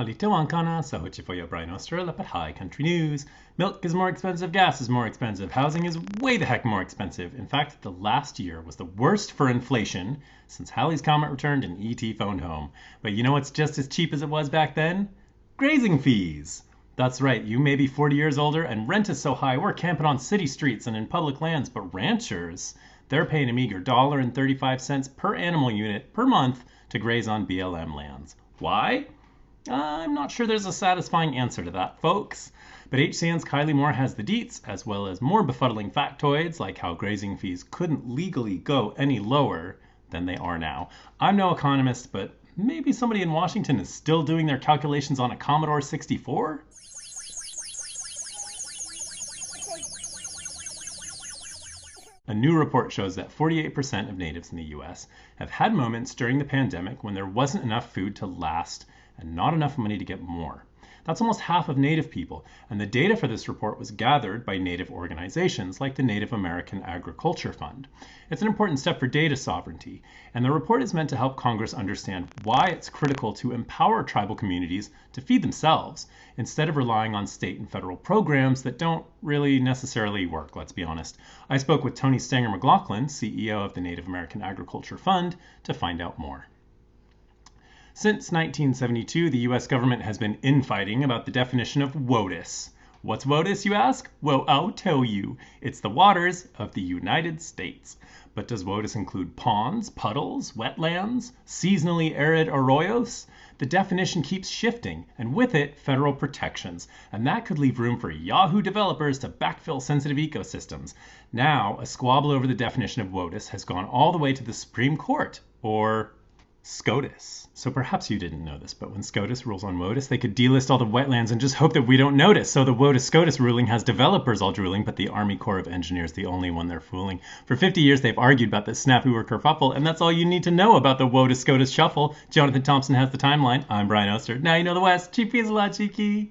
Halito Ankana, Sahochifoyo Brian Oaster, Lepat High Country News. Milk is more expensive, gas is more expensive, housing is way the heck more expensive. In fact, the last year was the worst for inflation since Halley's Comet returned and E.T. phoned home. But you know what's just as cheap as it was back then? Grazing fees! That's right, you may be 40 years older and rent is so high we're camping on city streets and in public lands, but ranchers, they're paying a meager $1.35 per animal unit per month to graze on BLM lands. Why? I'm not sure there's a satisfying answer to that, folks. But HCN's Kylie Mohr has the deets, as well as more befuddling factoids, like how grazing fees couldn't legally go any lower than they are now. I'm no economist, but maybe somebody in Washington is still doing their calculations on a Commodore 64? A new report shows that 48% of natives in the U.S. have had moments during the pandemic when there wasn't enough food to last and not enough money to get more. That's almost half of Native people, and the data for this report was gathered by Native organizations like the Native American Agriculture Fund. It's an important step for data sovereignty, and the report is meant to help Congress understand why it's critical to empower tribal communities to feed themselves, instead of relying on state and federal programs that don't really necessarily work, let's be honest. I spoke with Tony Stanger McLaughlin, CEO of the Native American Agriculture Fund, to find out more. Since 1972, the U.S. government has been infighting about the definition of WOTUS. What's WOTUS, you ask? Well, I'll tell you. It's the waters of the United States. But does WOTUS include ponds, puddles, wetlands, seasonally arid arroyos? The definition keeps shifting, and with it, federal protections. And that could leave room for Yahoo developers to backfill sensitive ecosystems. Now, a squabble over the definition of WOTUS has gone all the way to the Supreme Court, or SCOTUS. So perhaps you didn't know this, but when SCOTUS rules on WOTUS, they could delist all the wetlands and just hope that we don't notice. So the WOTUS-SCOTUS ruling has developers all drooling, but the Army Corps of Engineers the only one they're fooling. For 50 years, they've argued about this snafu or kerfuffle, and that's all you need to know about the WOTUS-SCOTUS shuffle. Jonathan Thompson has the timeline. I'm Brian Oaster. Now you know the West. Cheeky is a lot cheeky.